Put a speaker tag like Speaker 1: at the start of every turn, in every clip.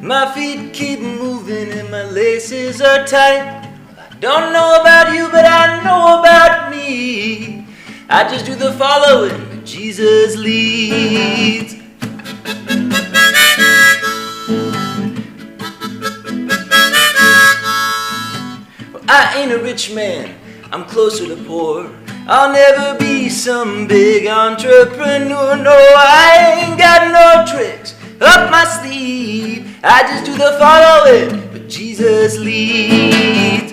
Speaker 1: My feet keep moving and my laces are tight. I don't know about you, but I know about me. I just do the following that Jesus leads. Well, I ain't a rich man, I'm closer to poor. I'll never be some big entrepreneur. No, I ain't got no tricks up my sleeve. I just do the following, but Jesus leads.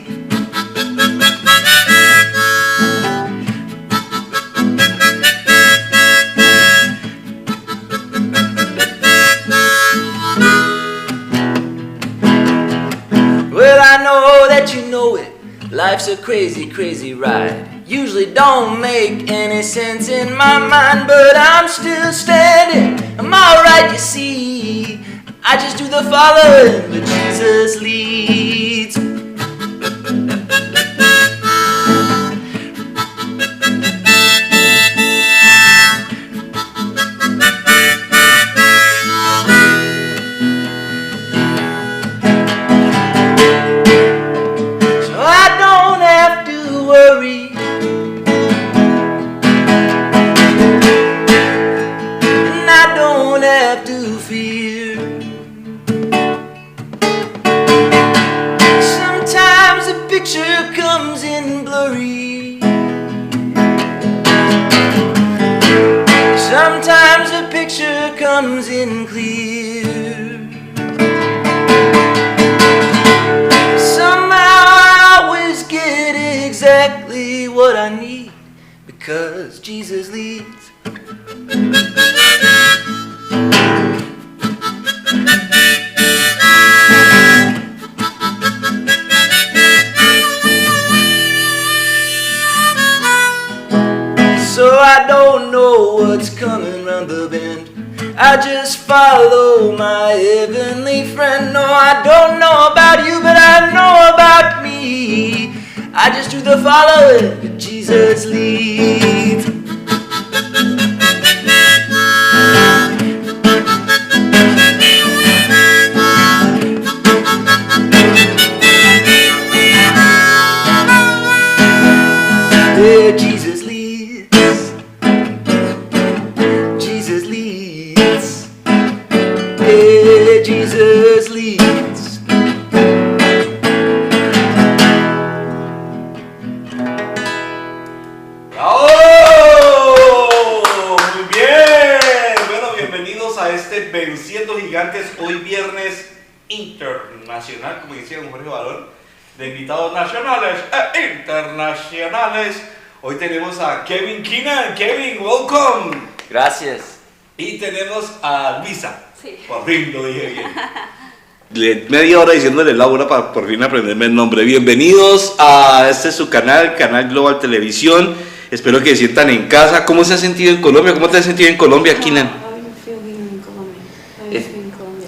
Speaker 1: Well, I know that you know it. Life's a crazy, crazy ride. Usually don't make any sense in my mind, but I'm still standing. I'm alright, you see. I just do the following, but Jesus leads. So I don't have to worry. Have to fear. Sometimes the picture comes in blurry. Sometimes the picture comes in clear. Somehow I always get exactly what I need because Jesus leads. So I don't know what's coming round the bend. I just follow my heavenly friend. No, I don't know about you, but I know about me. I just do the following that Jesus leads. Yeah, Jesus leads. Jesus leads. Yeah, Jesus leads.
Speaker 2: ¡Bravo! Muy bien. Bueno, bienvenidos a este Venciendo Gigantes, hoy viernes internacional, como decía Jorge Valor, de invitados nacionales e internacionales. Hoy tenemos a KEENAN. Kevin, welcome.
Speaker 1: Gracias.
Speaker 2: Y tenemos a LUISA.
Speaker 3: Sí.
Speaker 2: Por fin lo dije bien. Media hora diciéndole Laura para por fin aprenderme el nombre. Bienvenidos a este su canal Global Televisión. Espero que se sientan en casa. ¿Cómo se ha sentido en Colombia? ¿Cómo te has sentido en Colombia, KEENAN?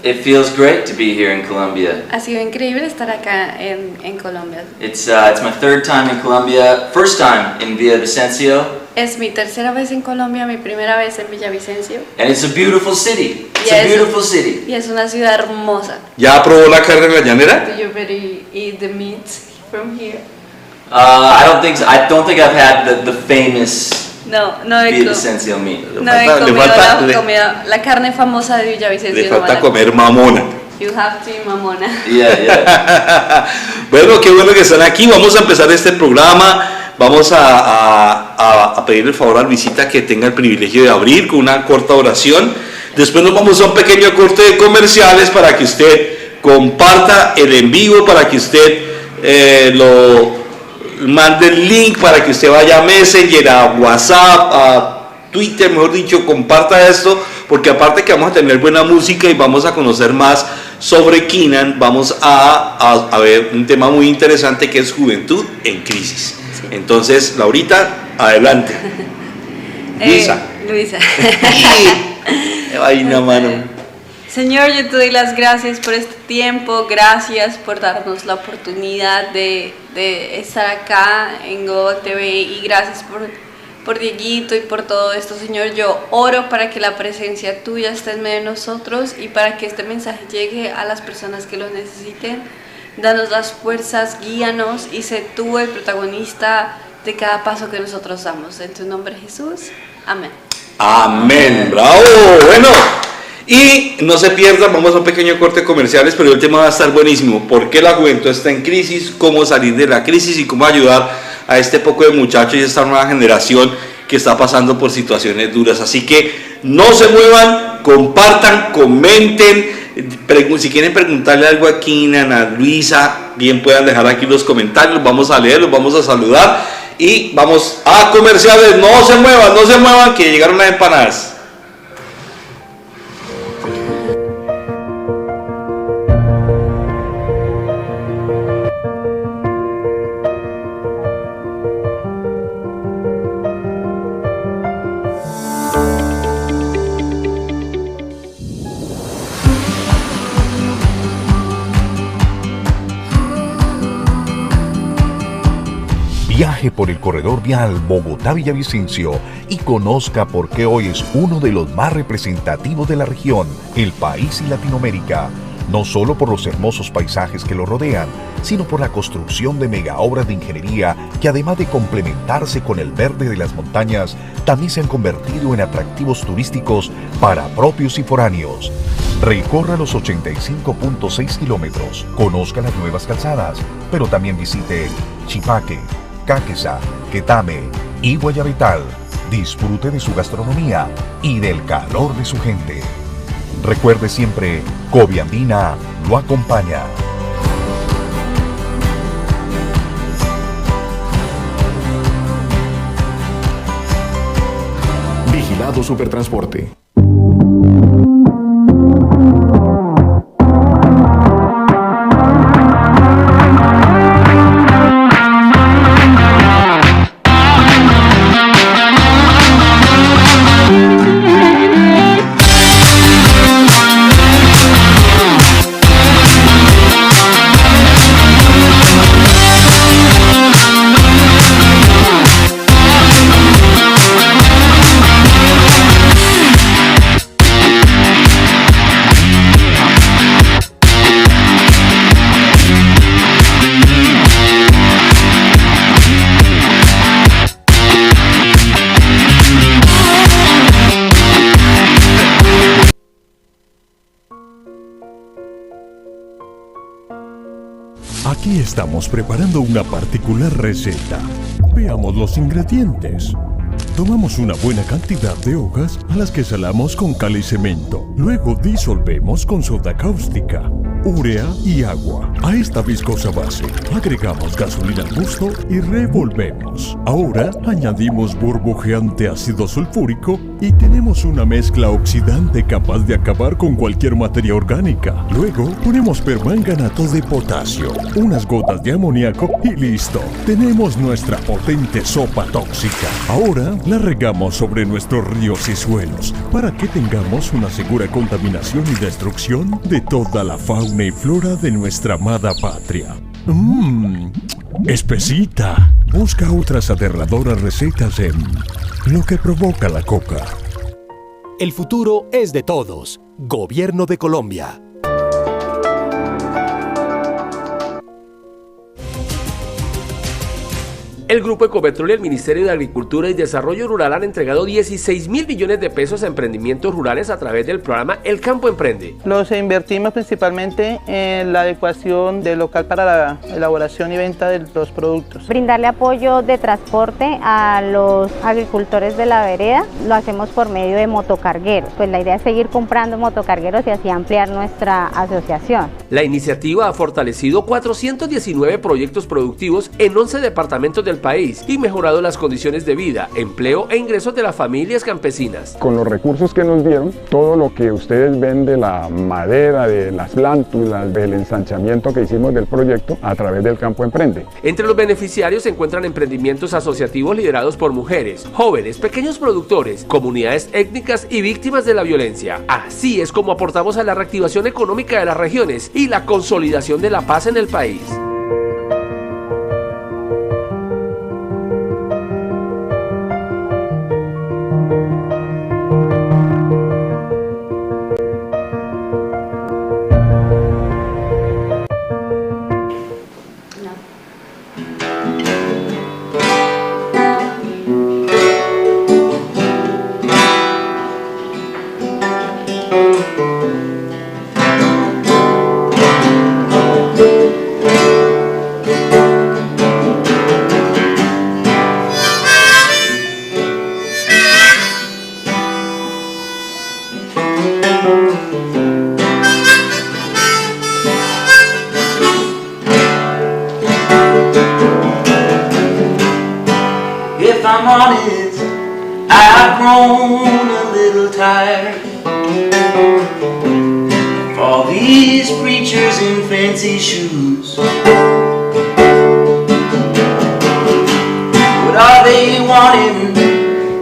Speaker 1: It feels great to be here in Colombia.
Speaker 3: Ha sido increíble estar acá en Colombia.
Speaker 1: It's my third time in Colombia, first time in Villavicencio.
Speaker 3: Es mi tercera vez en Colombia, mi primera vez en Villavicencio.
Speaker 1: And it's a beautiful city. It's a beautiful city.
Speaker 3: Y es una ciudad hermosa.
Speaker 2: ¿Ya probó la carne en la llanera?
Speaker 3: Do you already eat the meat from here?
Speaker 1: I don't think I've had the famous
Speaker 3: No he
Speaker 1: Villavicencio meat.
Speaker 3: comido la carne famosa de Villavicencio.
Speaker 2: Le falta comer mamona.
Speaker 3: You have to eat mamona.
Speaker 1: Yeah.
Speaker 2: Bueno, qué bueno que están aquí. Vamos a empezar este programa. Vamos a pedir el favor a Luisita que tenga el privilegio de abrir con una corta oración. Después nos vamos a un pequeño corte de comerciales para que usted comparta el en vivo, para que usted lo mande el link, para que usted vaya a Messenger, a WhatsApp, a Twitter, mejor dicho, comparta esto, porque aparte que vamos a tener buena música y vamos a conocer más sobre KEENAN, vamos a ver un tema muy interesante que es Juventud en Crisis. Sí. Entonces, Laurita, adelante.
Speaker 3: Luisa.
Speaker 2: Ay, no, mano.
Speaker 3: Señor, yo te doy las gracias por este tiempo, gracias por darnos la oportunidad de estar acá en Global TV y gracias por Dieguito y por todo esto, Señor. Yo oro para que la presencia tuya esté en medio de nosotros y para que este mensaje llegue a las personas que lo necesiten. Danos las fuerzas, guíanos y sé tú el protagonista de cada paso que nosotros damos. En tu nombre, Jesús. Amén.
Speaker 2: Amén, bravo. Bueno, y no se pierdan, vamos a un pequeño corte de comerciales, pero el tema va a estar buenísimo. ¿Por qué la juventud está en crisis? ¿Cómo salir de la crisis? Y cómo ayudar a este poco de muchachos y a esta nueva generación que está pasando por situaciones duras. Así que no se muevan, compartan, comenten. Si quieren preguntarle algo a KEENAN, a LUISA, bien puedan dejar aquí los comentarios, los vamos a leer, los vamos a saludar y vamos a comerciales. No se muevan, que llegaron las empanadas.
Speaker 4: Viaje por el corredor vial Bogotá-Villavicencio y conozca por qué hoy es uno de los más representativos de la región, el país y Latinoamérica. No solo por los hermosos paisajes que lo rodean, sino por la construcción de megaobras de ingeniería que, además de complementarse con el verde de las montañas, también se han convertido en atractivos turísticos para propios y foráneos. Recorra los 85.6 kilómetros, conozca las nuevas calzadas, pero también visite Chipaque, Caquesa, Quetame y Guayabetal. Disfrute de su gastronomía y del calor de su gente. Recuerde siempre, Coviandina lo acompaña.
Speaker 5: Vigilado Supertransporte.
Speaker 6: Aquí estamos preparando una particular receta. Veamos los ingredientes. Tomamos una buena cantidad de hojas a las que salamos con cal y cemento. Luego disolvemos con soda cáustica, urea y agua. A esta viscosa base agregamos gasolina al gusto y revolvemos. Ahora añadimos burbujeante ácido sulfúrico y tenemos una mezcla oxidante capaz de acabar con cualquier materia orgánica. Luego ponemos permanganato de potasio, unas gotas de amoníaco y listo. Tenemos nuestra potente sopa tóxica. Ahora la regamos sobre nuestros ríos y suelos para que tengamos una segura contaminación y destrucción de toda la fauna y flora de nuestra amada patria. Espesita. Busca otras aterradoras recetas en Lo que provoca la coca.
Speaker 7: El futuro es de todos. Gobierno de Colombia.
Speaker 8: El Grupo Ecopetrol y el Ministerio de Agricultura y Desarrollo Rural han entregado 16.000 millones de pesos a emprendimientos rurales a través del programa El Campo Emprende.
Speaker 9: Los invertimos principalmente en la adecuación del local para la elaboración y venta de los productos.
Speaker 10: Brindarle apoyo de transporte a los agricultores de la vereda, lo hacemos por medio de motocargueros. Pues la idea es seguir comprando motocargueros y así ampliar nuestra asociación.
Speaker 8: La iniciativa ha fortalecido 419 proyectos productivos en 11 departamentos del país y mejorado las condiciones de vida, empleo e ingresos de las familias campesinas.
Speaker 11: Con los recursos que nos dieron, todo lo que ustedes ven de la madera, de las plántulas, del ensanchamiento que hicimos del proyecto a través del Campo Emprende.
Speaker 8: Entre los beneficiarios se encuentran emprendimientos asociativos liderados por mujeres, jóvenes, pequeños productores, comunidades étnicas y víctimas de la violencia. Así es como aportamos a la reactivación económica de las regiones y la consolidación de la paz en el país.
Speaker 1: honest, I've grown a little tired of all these preachers in fancy shoes. What are they wanting?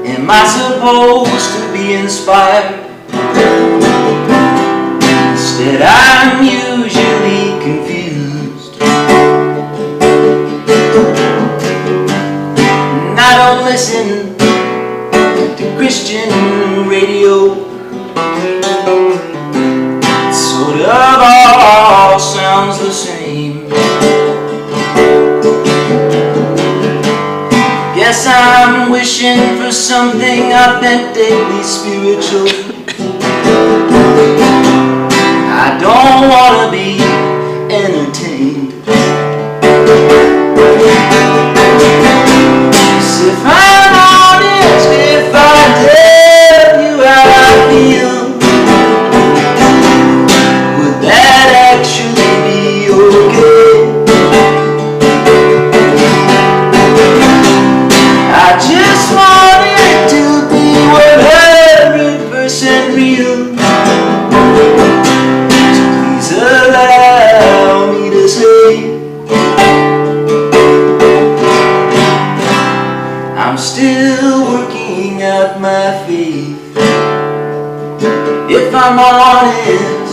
Speaker 1: Am I supposed to be inspired? Instead, I'm usually confused. And I don't listen to Christian radio. It sort of all sounds the same. Guess I'm wishing for something authentically spiritual. I don't want to be entertained. 'Cause if I'm honest, if I tell you how I feel, would that actually be okay? I just want it to be 100% real. Allow me to say I'm still working out my faith. If I'm honest,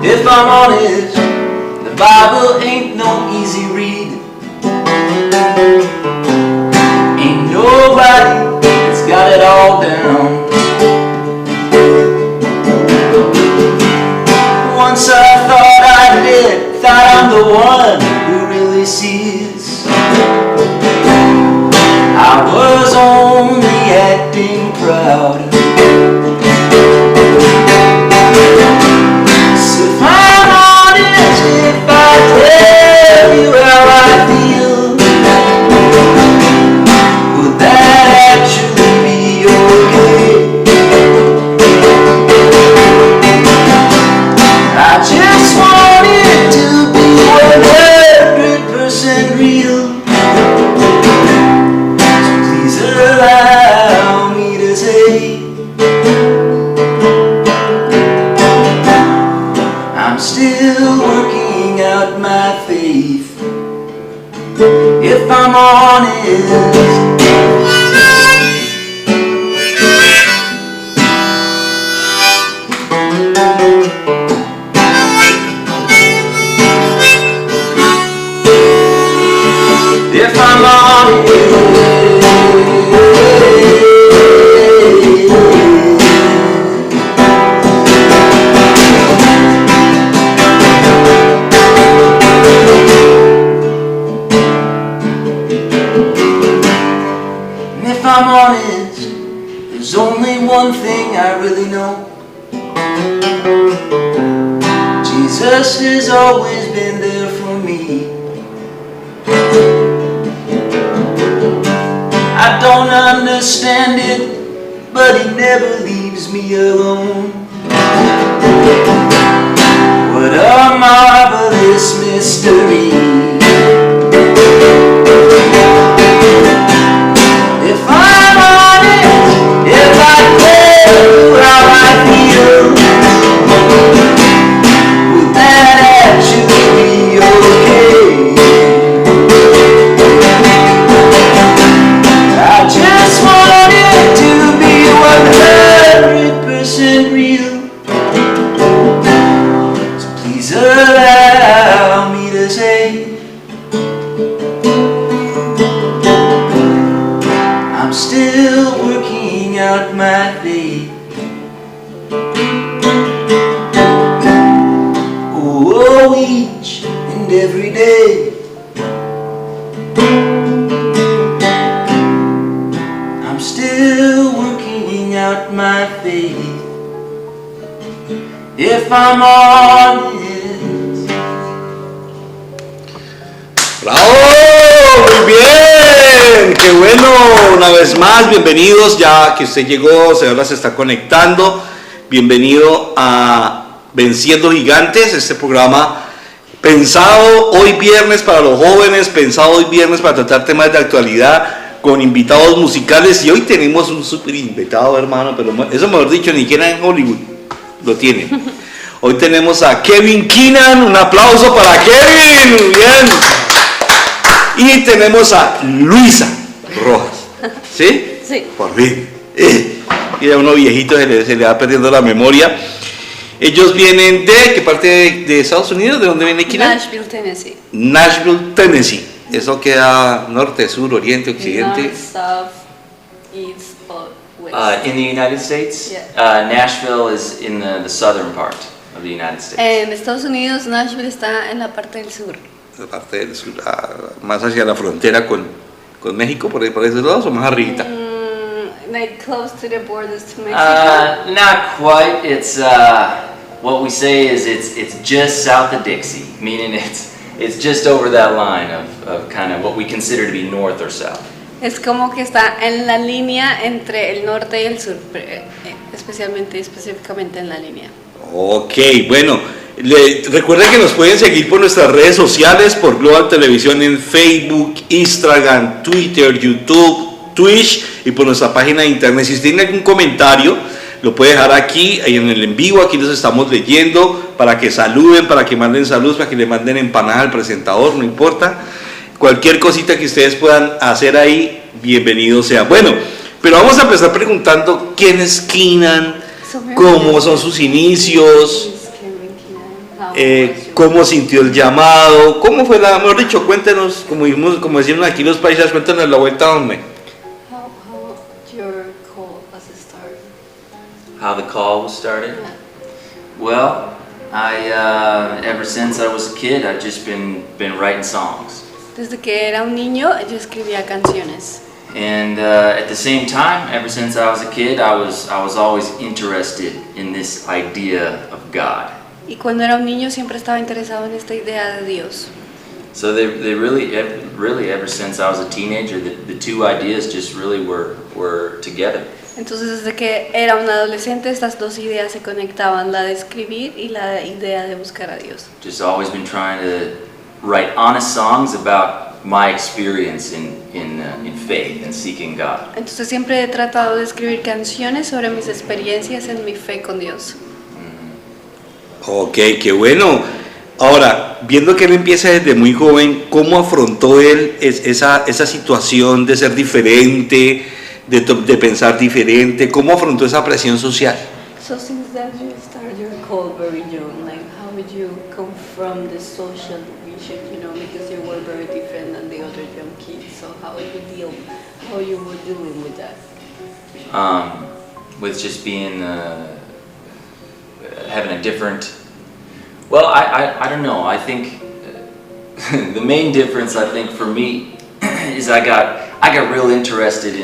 Speaker 1: if I'm honest, the Bible ain't no easy read. Ain't nobody that's got it all down. Once I thought I did, thought I'm the one who really sees. I was only acting proud. If I'm honest, if I tell you how I feel, would that actually be okay? I just want it to be 100% real. So please allow me to say I'm still working out my faith. If I'm honest, if I'm honest. If I'm honest, there's only one thing I really know. Jesus has always been there for me. I don't understand it, but He never leaves me alone. What a marvelous mystery. If I'm honest, if I tell you how I feel, would that actually be okay? I just want it to be 100% real. So please allow me to say I'm still working out my faith. Oh, each and every day. I'm still working out my faith. If I'm honest.
Speaker 2: ¡Bravo! ¡Muy bien! qué bueno, una vez más, bienvenidos, ya que usted llegó, ahora se está conectando, bienvenido a Venciendo Gigantes, este programa pensado hoy viernes para los jóvenes, pensado hoy viernes para tratar temas de actualidad con invitados musicales, y hoy tenemos un súper invitado, hermano, pero eso mejor dicho, ni siquiera en Hollywood lo tiene. Hoy tenemos a KEENAN, un aplauso para Kevin, muy bien. Y tenemos a LUISA ROJAS, ¿sí?
Speaker 3: Sí.
Speaker 2: Por fin. Y a uno viejito se le va perdiendo la memoria. Ellos vienen de, ¿qué parte de Estados Unidos? ¿De dónde viene KEENAN?
Speaker 3: Nashville, Tennessee.
Speaker 2: Nashville, Tennessee. Eso queda norte, sur, oriente, occidente.
Speaker 3: North, south, east, or west.
Speaker 1: In the United States,
Speaker 3: Yeah.
Speaker 1: Nashville is in the southern part of the United States.
Speaker 3: En Estados Unidos, Nashville está en la parte del sur.
Speaker 2: La parte del sur, más hacia la frontera con México, por esos lados, o más arribita.
Speaker 3: Like close to the borders to Mexico.
Speaker 1: Not quite. It's what we say is it's just south of Dixie, meaning it's just over that line of kind of what we consider to be north or south.
Speaker 3: Es como que está en la línea entre el norte y el sur, específicamente en la línea.
Speaker 2: Ok, bueno, recuerden que nos pueden seguir por nuestras redes sociales, por Global Televisión en Facebook, Instagram, Twitter, YouTube, Twitch y por nuestra página de internet. Si usted tiene algún comentario, lo puede dejar aquí en el en vivo, aquí los estamos leyendo, para que saluden, para que manden saludos, para que le manden empanadas al presentador, no importa. Cualquier cosita que ustedes puedan hacer ahí, bienvenido sea. Bueno, pero vamos a empezar preguntando quién es KEENAN, cómo son sus inicios, cómo sintió el llamado, cómo fue la, mejor dicho, cuéntenos, como decimos aquí los paisas, cuéntenos la vuelta, hombre.
Speaker 3: How your call was started?
Speaker 1: How the call was started? Well, I ever since I was a kid, I've just been writing songs.
Speaker 3: Desde que era un niño, yo escribía canciones.
Speaker 1: And at the same time, ever since I was a kid, I was always interested in this idea of God.
Speaker 3: Y cuando era un niño siempre estaba interesado en esta idea de Dios.
Speaker 1: So they really ever since I was a teenager, the two ideas just really were together.
Speaker 3: Entonces desde que era un adolescente estas dos ideas se conectaban, la de escribir y la idea de buscar a Dios.
Speaker 1: Just always been trying to write honest songs about my experience in faith and seeking God.
Speaker 3: Entonces siempre he tratado de escribir canciones sobre mis experiencias en mi fe con Dios.
Speaker 2: Ok, qué bueno. Ahora, viendo que él empieza desde muy joven, ¿cómo afrontó él esa situación de ser diferente, de pensar diferente? ¿Cómo afrontó esa presión social?
Speaker 3: So since that you started your call very young, like how would you confront the social vision, you know, because you were very different than the other young kids, so how would you deal, how you were dealing with that?
Speaker 1: With just being, having a different, well, I don't know, I think the main difference I think for me is I got real interested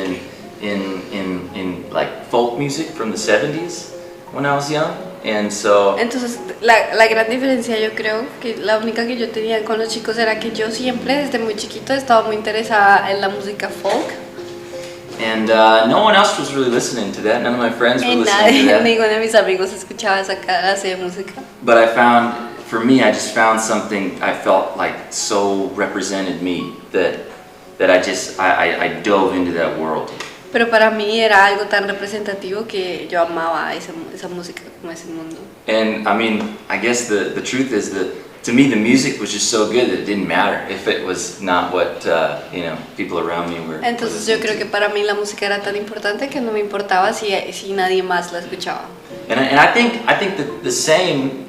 Speaker 1: in like folk music from the 70s when I was young, and so.
Speaker 3: Entonces la gran diferencia yo creo que la única que yo tenía con los chicos era que yo siempre desde muy chiquito estaba muy interesada en la música folk.
Speaker 1: And no one else was really listening to that. None of my friends were listening to that.
Speaker 3: Ninguno de mis amigos escuchaba esa clase de música.
Speaker 1: But I found, for me, I just found something I felt like so represented me that I dove into that world.
Speaker 3: Pero para mí era algo tan representativo que yo amaba esa música como ese mundo.
Speaker 1: And I mean, I guess the truth is that to me the music was just so good that it didn't matter if it was not what you know, people around me were.
Speaker 3: Entonces yo creo que para mí la música era tan importante que no me importaba si nadie más la escuchaba.
Speaker 1: And I think that the same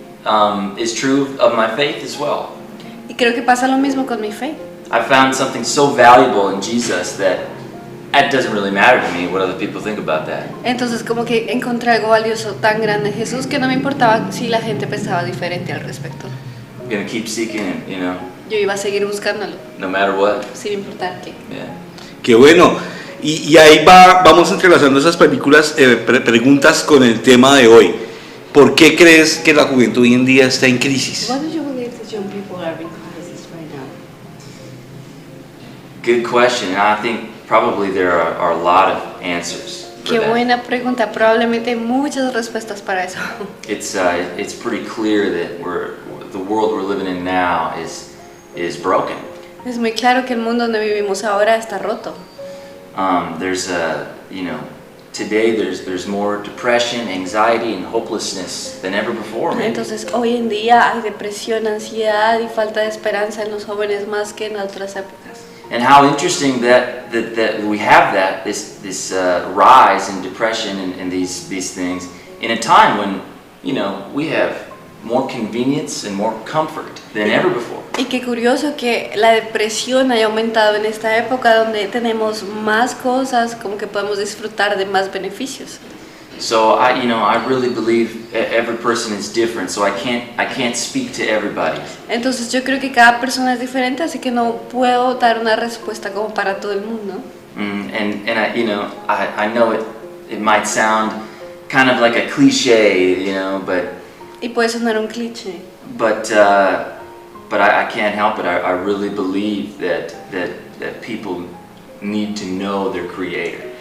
Speaker 1: is true of my faith as well.
Speaker 3: Y creo que pasa lo mismo con mi fe.
Speaker 1: I found something so valuable in Jesus that it doesn't really matter to me what other people think about that.
Speaker 3: Entonces como que encontré algo valioso tan grande en Jesús que no me importaba si la gente pensaba diferente al respecto.
Speaker 1: I'm gonna keep seeking Him, you know.
Speaker 3: Yo iba a seguir buscándolo.
Speaker 1: No matter what.
Speaker 3: Sin importar qué.
Speaker 1: Yeah.
Speaker 2: Qué bueno. Y ahí vamos entrelazando esas preguntas con el tema de hoy. ¿Por qué crees que la juventud hoy en día está en crisis?
Speaker 3: Why do you believe that young people are in crisis right now?
Speaker 1: Good question. I think probably there are a lot of answers.
Speaker 3: Qué buena pregunta, probablemente hay muchas respuestas para eso.
Speaker 1: It's pretty clear that the world we're living in now is broken.
Speaker 3: Es muy claro que el mundo donde vivimos ahora está roto.
Speaker 1: Today there's more depression, anxiety, and hopelessness than ever before. Maybe.
Speaker 3: Entonces hoy en día hay depresión, ansiedad y falta de esperanza en los jóvenes más que en otras épocas.
Speaker 1: And how interesting that we have this rise in depression and these things in a time when we have more convenience and more comfort than ever before.
Speaker 3: Y qué curioso que la depresión haya aumentado en esta época donde tenemos más cosas, como que podemos disfrutar de más beneficios.
Speaker 1: So I really believe every person is different, so I can't speak to everybody.
Speaker 3: Entonces yo creo que cada persona es diferente, así que no puedo dar una respuesta como para todo el mundo.
Speaker 1: And I know it might sound kind of like a cliche, but.
Speaker 3: Y puede sonar un cliché.
Speaker 1: But I can't help it. I really believe that people need to know their Creator.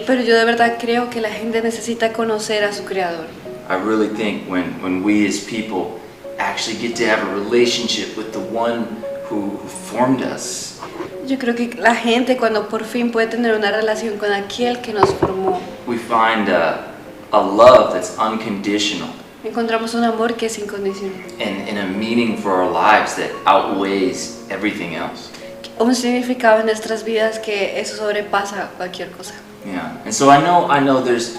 Speaker 3: Pero yo de verdad creo que la gente necesita conocer a su Creador.
Speaker 1: I really think when we as people actually get to have a relationship with the one who formed us.
Speaker 3: Yo creo que la gente cuando por fin puede tener una relación con aquel que nos formó.
Speaker 1: We find a love that's unconditional.
Speaker 3: Encontramos un amor que es incondicional.
Speaker 1: And a meaning for our lives that outweighs everything else.
Speaker 3: Un significado en nuestras vidas que eso sobrepasa cualquier cosa.
Speaker 1: Yeah, and so I know there's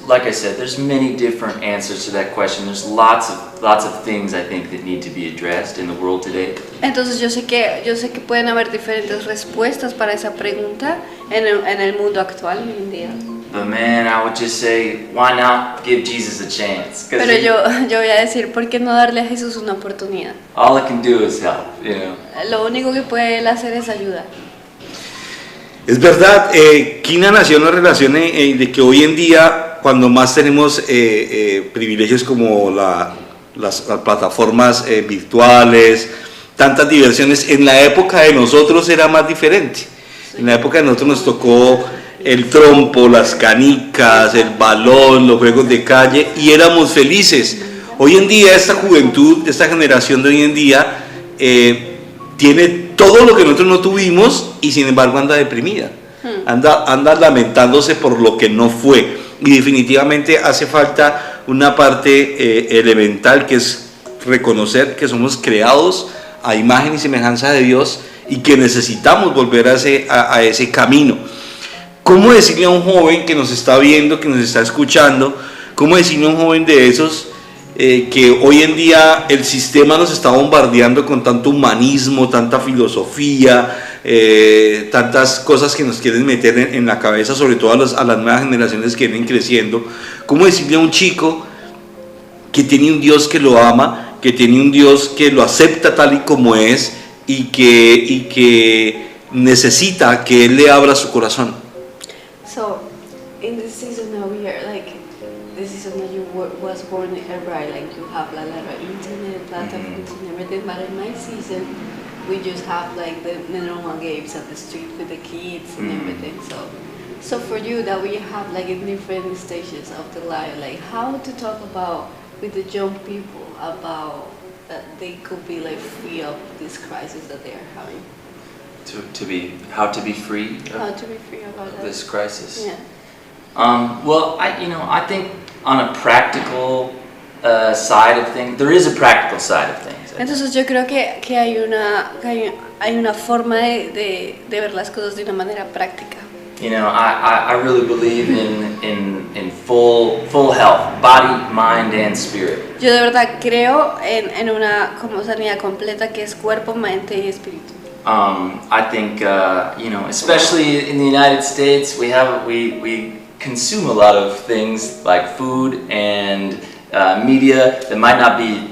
Speaker 1: like I said, there's many different answers to that question. There's lots of things I think that need to be addressed in the world today.
Speaker 3: Entonces yo sé que pueden haber diferentes respuestas para esa pregunta en el mundo actual hoy en día.
Speaker 1: But man, I would just say, why not give Jesus a chance?
Speaker 3: Pero yo voy a decir, ¿por qué no darle a Jesús una oportunidad?
Speaker 1: All it can do is help,
Speaker 3: Lo único que puede él hacer es ayudar.
Speaker 2: Es verdad, KEENAN nació en una relación de que hoy en día, cuando más tenemos privilegios como las plataformas virtuales, tantas diversiones, en la época de nosotros era más diferente. En la época de nosotros nos tocó el trompo, las canicas, el balón, los juegos de calle, y éramos felices. Hoy en día esta juventud, esta generación de hoy en día, tiene todo lo que nosotros no tuvimos y sin embargo anda deprimida, anda lamentándose por lo que no fue, y definitivamente hace falta una parte elemental, que es reconocer que somos creados a imagen y semejanza de Dios y que necesitamos volver a ese camino. ¿Cómo decirle a un joven que nos está viendo, que nos está escuchando, cómo decirle a un joven de esos que hoy en día el sistema nos está bombardeando con tanto humanismo, tanta filosofía, tantas cosas que nos quieren meter en la cabeza, sobre todo a las nuevas generaciones que vienen creciendo? ¿Cómo decirle a un chico que tiene un Dios que lo ama, que tiene un Dios que lo acepta tal y como es y que necesita que Él le abra su corazón?
Speaker 3: So, in this season now we are like, this season that you was born right, like you have a lot of internet, platforms and everything, but in my season we just have like the normal games at the street with the kids and everything. So for you that we have like in different stages of the life, like how to talk about with the young people about that they could be like free of this crisis that they are having.
Speaker 1: How to be free
Speaker 3: about
Speaker 1: this crisis.
Speaker 3: Yeah.
Speaker 1: Well, I think on a practical side of things, there is a practical side of things.
Speaker 3: Entonces yo creo que hay una forma de ver las cosas de una manera práctica.
Speaker 1: I really believe in full health, body, mind, and spirit.
Speaker 3: Yo de verdad creo en una como sanidad completa que es cuerpo, mente y espíritu.
Speaker 1: I think especially in the United States, we consume a lot of things like food and media that might not be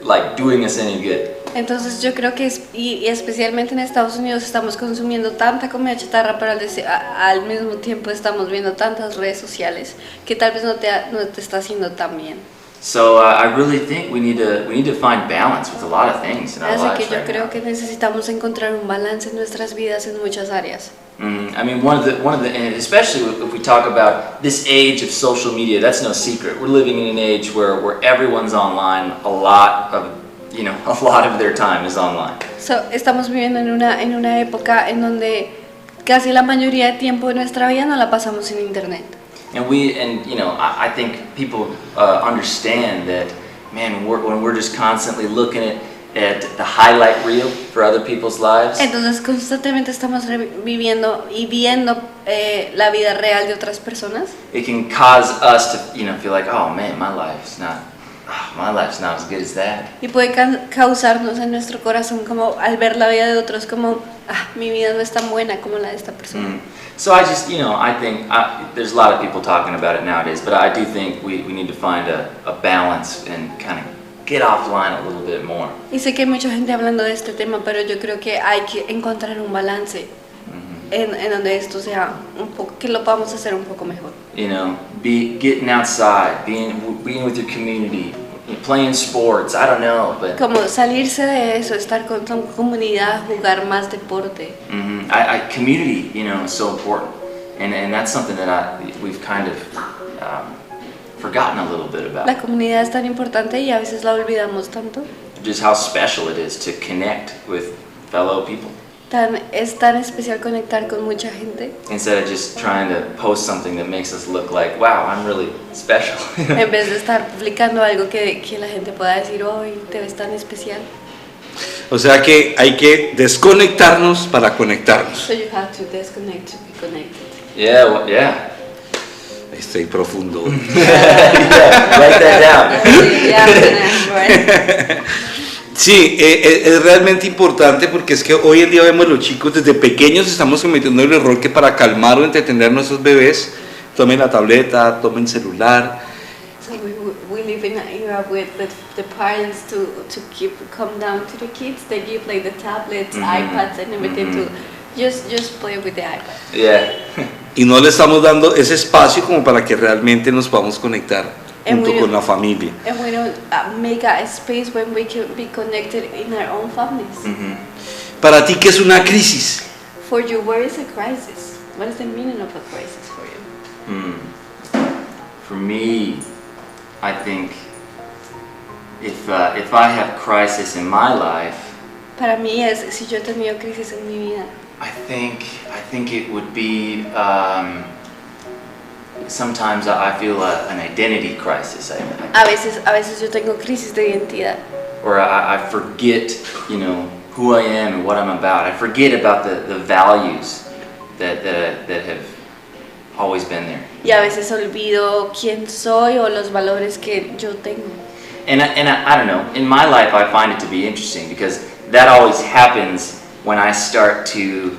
Speaker 1: like doing us any good.
Speaker 3: Entonces yo creo que y especialmente en Estados Unidos estamos consumiendo tanta comida chatarra, pero al mismo tiempo estamos viendo tantas redes sociales que tal vez no te está haciendo tan bien.
Speaker 1: So I really think we need to find balance with a lot of things in our
Speaker 3: Así
Speaker 1: lives
Speaker 3: que yo
Speaker 1: right
Speaker 3: creo
Speaker 1: now.
Speaker 3: que necesitamos encontrar un balance en nuestras vidas en muchas áreas.
Speaker 1: I mean, one of the, and especially if we talk about this age of social media, that's no secret. We're living in an age where everyone's online. A lot of their time is online.
Speaker 3: So, estamos viviendo en una época en donde casi la mayoría de tiempo de nuestra vida no la pasamos en internet.
Speaker 1: And I think people understand that, man, when we're just constantly looking at the highlight reel for other people's lives.
Speaker 3: Entonces constantemente estamos viviendo y viendo la vida real de otras personas.
Speaker 1: It can cause us to, feel like, oh man, my life's not as good as that.
Speaker 3: Y puede causarnos en nuestro corazón como al ver la vida de otros como mi vida no es tan buena como la de esta persona.
Speaker 1: So I just, I think there's a lot of people talking about it nowadays, but I do think we need to find a balance and kind of get offline a little bit more.
Speaker 3: Y sé que hay mucha gente hablando de este tema, pero yo creo que hay que encontrar un balance en donde esto sea un poco, que lo podamos hacer un poco mejor.
Speaker 1: Getting outside, being with your community, playing sports, I don't know, but
Speaker 3: como salirse de eso, estar con tu comunidad, jugar más deporte.
Speaker 1: Community, is so important, and that's something that we've kind of forgotten a little bit about.
Speaker 3: La comunidad es tan importante y a veces la olvidamos tanto.
Speaker 1: Just how special it is to connect with fellow people.
Speaker 3: Es tan especial conectar con mucha gente.
Speaker 1: Instead of just trying to post something that makes us look like, wow, I'm really special.
Speaker 3: En vez de estar publicando algo que la gente pueda decir, hoy te ves tan especial.
Speaker 2: O sea que hay que desconectarnos para conectarnos.
Speaker 3: So you have to disconnect to be connected.
Speaker 1: Yeah.
Speaker 2: Estoy profundo.
Speaker 1: Write that down.
Speaker 2: Sí, es realmente importante porque es que hoy en día vemos los chicos desde pequeños estamos cometiendo el error que para calmar o entretener a nuestros bebés tomen la tableta, tomen celular.
Speaker 3: So we live in an era with the parents to come down to the kids. They give like the tablets, iPads, and everything to just play with the iPad.
Speaker 1: Yeah.
Speaker 2: Y no le estamos dando ese espacio como para que realmente nos podamos conectar junto con la familia.
Speaker 3: And we don't make a space when we can be connected in our own families.
Speaker 2: Para ti, ¿qué es una crisis?
Speaker 3: For you, where is a crisis? What is the meaning of a crisis for you?
Speaker 1: For me, I think if I have crisis in my life,
Speaker 3: para mí es si yo he tenido crisis en mi vida.
Speaker 1: I think it would be sometimes I feel an identity crisis.
Speaker 3: A veces yo tengo crisis de identidad.
Speaker 1: Or I forget, who I am and what I'm about. I forget about the values that have always been there.
Speaker 3: Y a veces olvido quién soy o los valores que yo tengo.
Speaker 1: And I don't know. In my life, I find it to be interesting because that always happens when I start to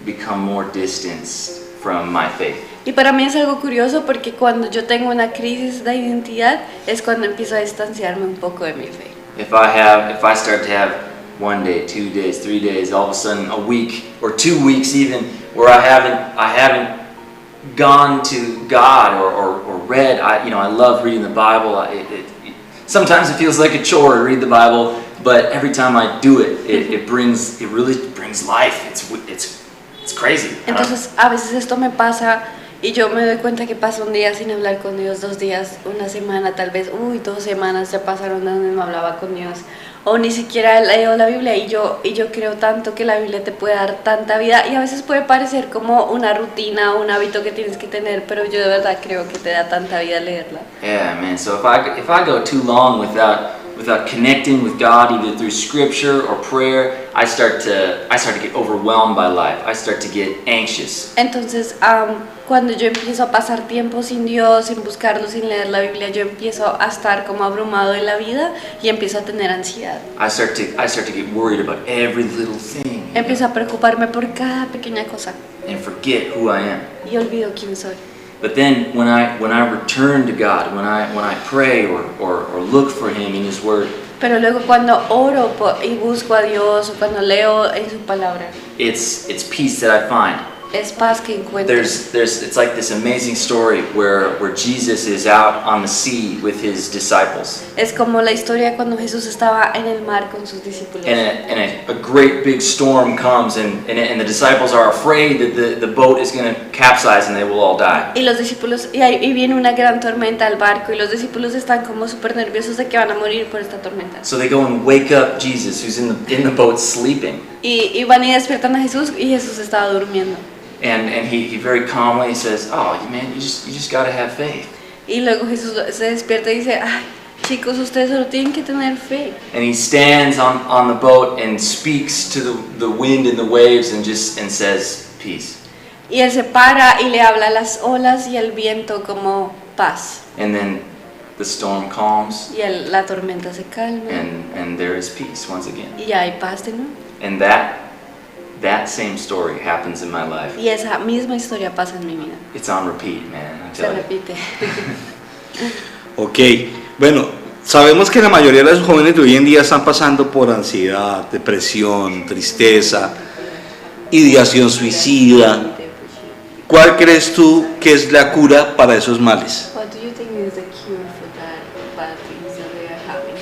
Speaker 1: become more distanced from my faith.
Speaker 3: Y para mí es algo curioso porque cuando yo tengo una crisis de identidad es cuando empiezo a distanciarme un poco de mi fe.
Speaker 1: If I start to have 1 day, 2 days, 3 days, all of a sudden a week or 2 weeks even where I haven't gone to God or read. I love reading the Bible. Sometimes it feels like a chore to read the Bible, but every time I do it, it really brings life. It's crazy.
Speaker 3: Entonces a veces esto me pasa y yo me doy cuenta que paso un día sin hablar con Dios, 2 días, una semana, tal vez, 2 semanas ya pasaron donde no hablaba con Dios, o ni siquiera leo la Biblia y yo creo tanto que la Biblia te puede dar tanta vida y a veces puede parecer como una rutina, un hábito que tienes que tener, pero yo de verdad creo que te da tanta vida leerla.
Speaker 1: Yeah, man. So if I go too long without connecting with God, either through scripture or prayer, I start to get overwhelmed by life. I start to get anxious.
Speaker 3: Entonces, cuando yo empiezo a pasar tiempo sin Dios, sin buscarlo, sin leer la Biblia, yo empiezo a estar como abrumado de la vida y empiezo a tener ansiedad.
Speaker 1: I start to get worried about every little thing.
Speaker 3: Empiezo a preocuparme por cada pequeña cosa.
Speaker 1: And forget who I am.
Speaker 3: Y olvido quién soy.
Speaker 1: But then when I return to God, when I pray or look for Him in His Word,
Speaker 3: pero luego cuando oro y busco a Dios o cuando leo en su palabra,
Speaker 1: it's peace that I find.
Speaker 3: Es paz que encuentras.
Speaker 1: It's like this amazing story where Jesus is out on the sea with his disciples.
Speaker 3: Es como la historia cuando Jesús estaba en el mar con sus discípulos.
Speaker 1: And a great big storm comes and the disciples are afraid that the boat is going to capsize and they will all die.
Speaker 3: Y los discípulos, y viene una gran tormenta al barco y los discípulos están como súper nerviosos de que van a morir por esta tormenta.
Speaker 1: So they go and wake up Jesus, who's in the boat sleeping.
Speaker 3: Y van y despiertan a Jesús y Jesús estaba durmiendo.
Speaker 1: And he very calmly says, "Oh, man, you just got to have faith."
Speaker 3: Y luego Jesús se despierta y dice, ay, chicos, ustedes solo tienen que tener fe.
Speaker 1: And he stands on the boat and speaks to the wind and the waves and says, "Peace."
Speaker 3: Y él se para y le habla a las olas y al viento como paz.
Speaker 1: And then the storm calms.
Speaker 3: Y la tormenta se calma.
Speaker 1: And there is peace once again.
Speaker 3: Y hay paz de nuevo.
Speaker 1: And that same story happens in my life.
Speaker 3: Y esa misma historia pasa en mi vida.
Speaker 1: It's on repeat, man.
Speaker 3: Se repite.
Speaker 2: Ok, bueno, sabemos que la mayoría de los jóvenes de hoy en día están pasando por ansiedad, depresión, tristeza, ideación suicida. ¿Cuál crees tú que es la cura para esos males?
Speaker 3: What do you think is the cure for that bad things that they are having?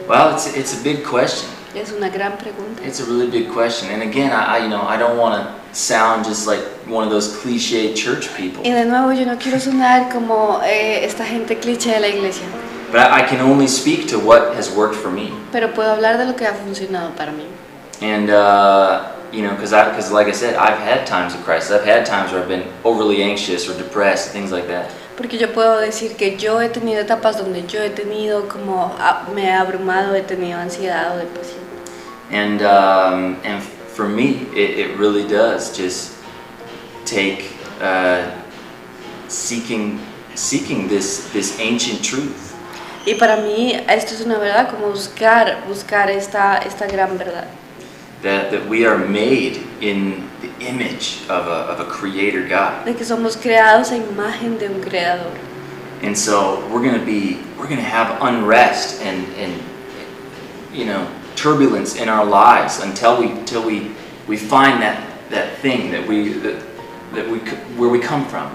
Speaker 1: Well, it's a big question.
Speaker 3: Es una gran pregunta.
Speaker 1: It's a really big question, and again, I don't want to sound just like one of those cliché church people.
Speaker 3: Y de nuevo, yo no quiero sonar como esta gente cliché de la iglesia.
Speaker 1: But I can only speak to what has worked for me.
Speaker 3: Pero puedo hablar de lo que ha funcionado para mí.
Speaker 1: And because like I said, I've had times of crisis. I've had times where I've been overly anxious or depressed, things like that.
Speaker 3: Porque yo puedo decir que yo he tenido etapas donde yo he tenido como me he abrumado, he tenido ansiedad o depresión.
Speaker 1: And for me, it really does just take seeking this ancient truth.
Speaker 3: Y para mí esto es una verdad, como buscar esta gran verdad.
Speaker 1: That we are made in the image of a creator God.
Speaker 3: De que somos creados a imagen de un creador.
Speaker 1: And so we're going to have unrest and turbulence in our lives until we find that thing where we come from,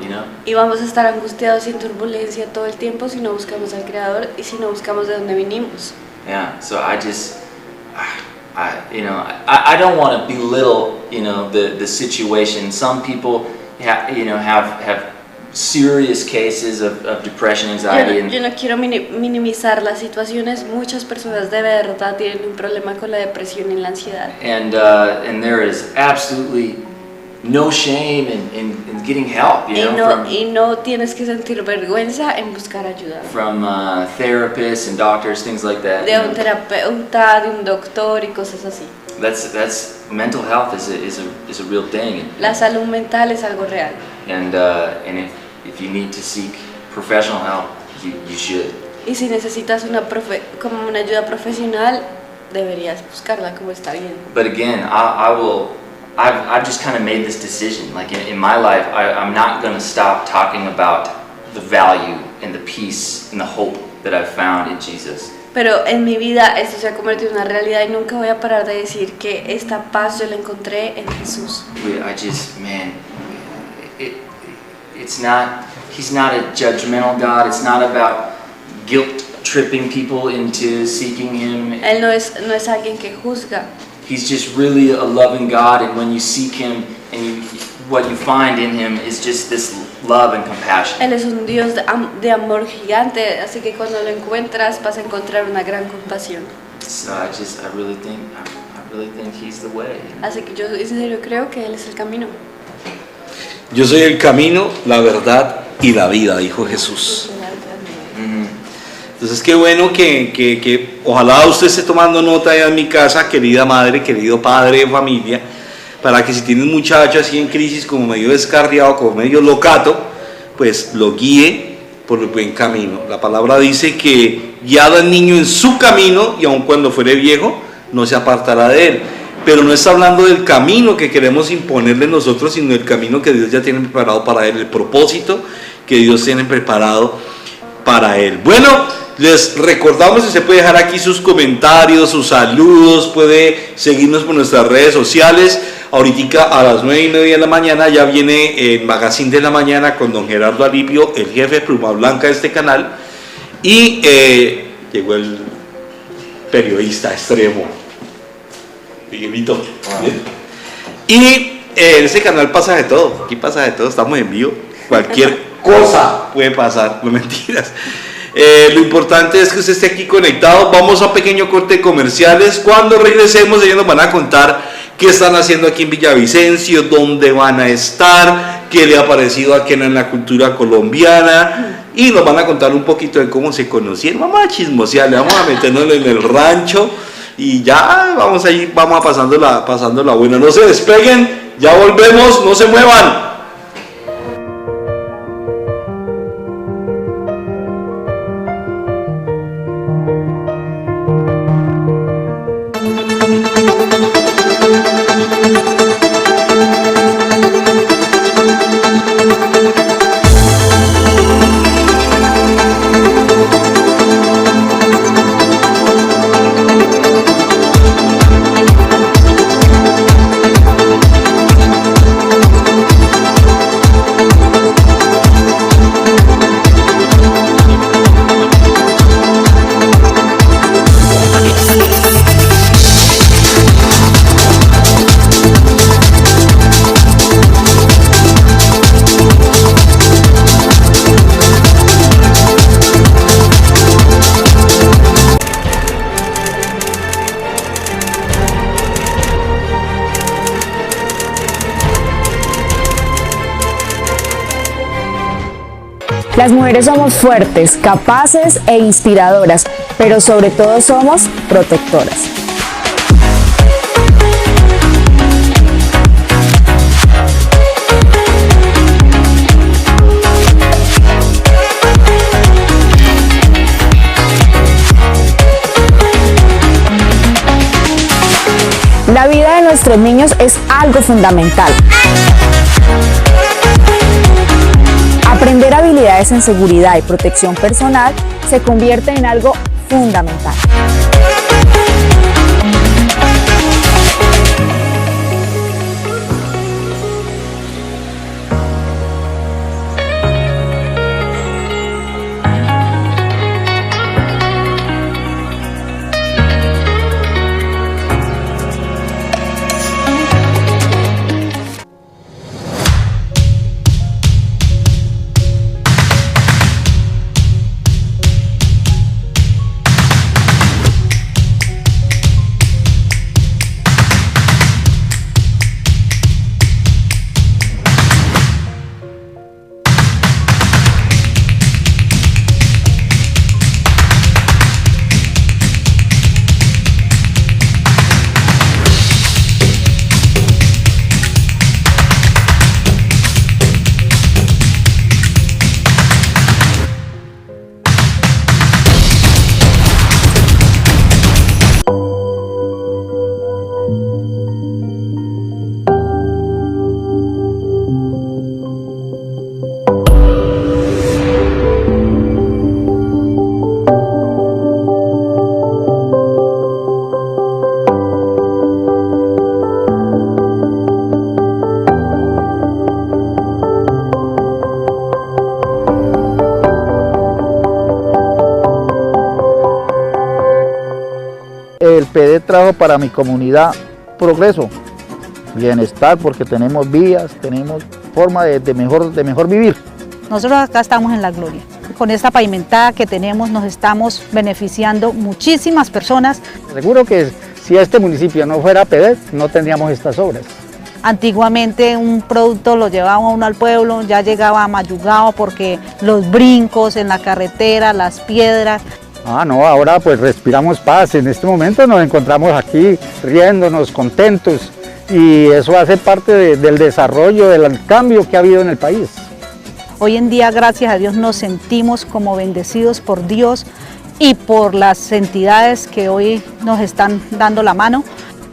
Speaker 3: Y vamos a estar angustiados y en turbulencia todo el tiempo si no buscamos al creador y si no buscamos de dónde vinimos.
Speaker 1: Yeah, so I don't want to belittle, the situation. Some people have serious cases of depression, anxiety.
Speaker 3: Yo no quiero minimizar las situaciones. Muchas personas de verdad tienen un problema con la depresión y la ansiedad.
Speaker 1: And there is absolutely no shame in getting help,
Speaker 3: y no tienes que sentir vergüenza en buscar ayuda.
Speaker 1: From therapists and doctors, things like that.
Speaker 3: De un terapeuta, de un doctor y cosas así.
Speaker 1: That's mental health is a real thing.
Speaker 3: La salud mental es algo real.
Speaker 1: And if you need to seek professional help, you should.
Speaker 3: Y si necesitas una ayuda profesional, deberías buscarla, como está bien.
Speaker 1: But again, I've just kind of made this decision. Like in my life, I'm not going to stop talking about the value and the peace and the hope that I've found in Jesus.
Speaker 3: Pero en mi vida esto se ha convertido en una realidad y nunca voy a parar de decir que esta paz yo la encontré en Jesús.
Speaker 1: He's not a judgmental God. It's not about guilt tripping people into seeking Him.
Speaker 3: Él no es alguien que juzga.
Speaker 1: He's just really a loving God, and when you seek Him, and what you find in Him is just this love and compassion.
Speaker 3: Él es un Dios de amor gigante, así que cuando lo encuentras vas a encontrar una gran compasión.
Speaker 1: So I really think He's the way.
Speaker 3: Así que yo en serio creo que Él es el camino.
Speaker 2: Yo soy el camino, la verdad y la vida, dijo Jesús. Entonces qué bueno que ojalá usted esté tomando nota allá en mi casa, querida madre, querido padre de familia, para que si tiene un muchacho así en crisis, como medio descarriado, como medio locato, pues lo guíe por el buen camino. La palabra dice que guiado al niño en su camino, y aun cuando fuere viejo, no se apartará de él. Pero no está hablando del camino que queremos imponerle nosotros, sino del camino que Dios ya tiene preparado para él, el propósito que Dios tiene preparado para él. Bueno, les recordamos que usted puede dejar aquí sus comentarios, sus saludos, puede seguirnos por nuestras redes sociales. Ahorita a las 9:30 de la mañana ya viene el Magazine de la Mañana con don Gerardo Alipio, el jefe pluma blanca de este canal, y llegó el periodista extremo, Miguelito. Y en ese canal pasa de todo, aquí pasa de todo, estamos en vivo, cualquier cosa puede pasar, no mentiras. Lo importante es que usted esté aquí conectado. Vamos a pequeño corte de comerciales. Cuando regresemos ellos nos van a contar qué están haciendo aquí en Villavicencio, dónde van a estar, qué le ha parecido a KEENAN en la cultura colombiana, y nos van a contar un poquito de cómo se conocieron. Vamos a chismosear, le vamos a meternos en el rancho y ya vamos a ir, vamos a pasándola buena. No se despeguen, ya volvemos, no se muevan.
Speaker 12: Las mujeres somos fuertes, capaces e inspiradoras, pero sobre todo somos protectoras. La vida de nuestros niños es algo fundamental. Aprender habilidades en seguridad y protección personal se convierte en algo fundamental.
Speaker 9: El PD trajo para mi comunidad progreso, bienestar, porque tenemos vías, tenemos forma de mejor vivir.
Speaker 13: Nosotros acá estamos en la gloria. Con esta pavimentada que tenemos nos estamos beneficiando muchísimas personas.
Speaker 14: Seguro que si este municipio no fuera PD, no tendríamos estas obras.
Speaker 13: Antiguamente un producto lo llevaba uno al pueblo, ya llegaba mayugado porque los brincos en la carretera, las piedras.
Speaker 14: No, ahora pues respiramos paz. En este momento nos encontramos aquí riéndonos, contentos, y eso hace parte del desarrollo, del cambio que ha habido en el país.
Speaker 13: Hoy en día, gracias a Dios, nos sentimos como bendecidos por Dios y por las entidades que hoy nos están dando la mano.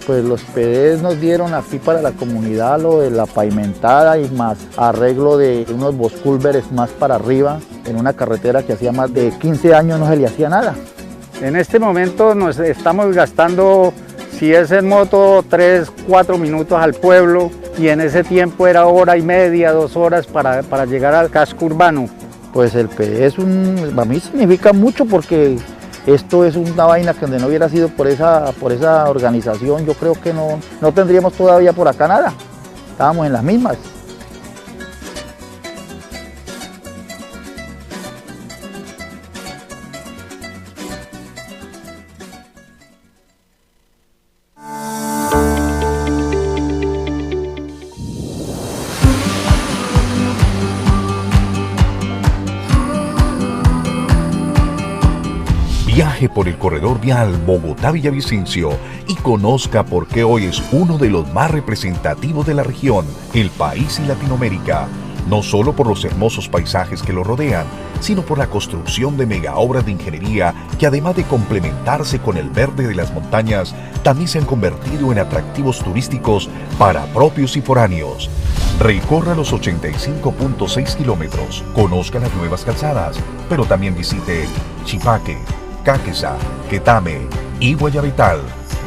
Speaker 9: Pues los PDs nos dieron aquí para la comunidad lo de la pavimentada y más arreglo de unos boscúlveres más para arriba en una carretera que hacía más de 15 años no se le hacía nada.
Speaker 14: En este momento nos estamos gastando Si es en moto, 3, 4 minutos al pueblo, y en ese tiempo era hora y media, 2 horas para llegar al casco urbano. Pues el PD para mí significa mucho, porque esto es una vaina que donde no hubiera sido por esa organización, yo creo que no tendríamos todavía por acá nada, estábamos en las mismas.
Speaker 4: Viaje por el corredor vial Bogotá-Villavicencio y conozca por qué hoy es uno de los más representativos de la región, el país y Latinoamérica, no solo por los hermosos paisajes que lo rodean, sino por la construcción de megaobras de ingeniería que, además de complementarse con el verde de las montañas, también se han convertido en atractivos turísticos para propios y foráneos. Recorra los 85.6 kilómetros, conozca las nuevas calzadas, pero también visite Chipaque, Caquesa, Quetame y Guayabetal.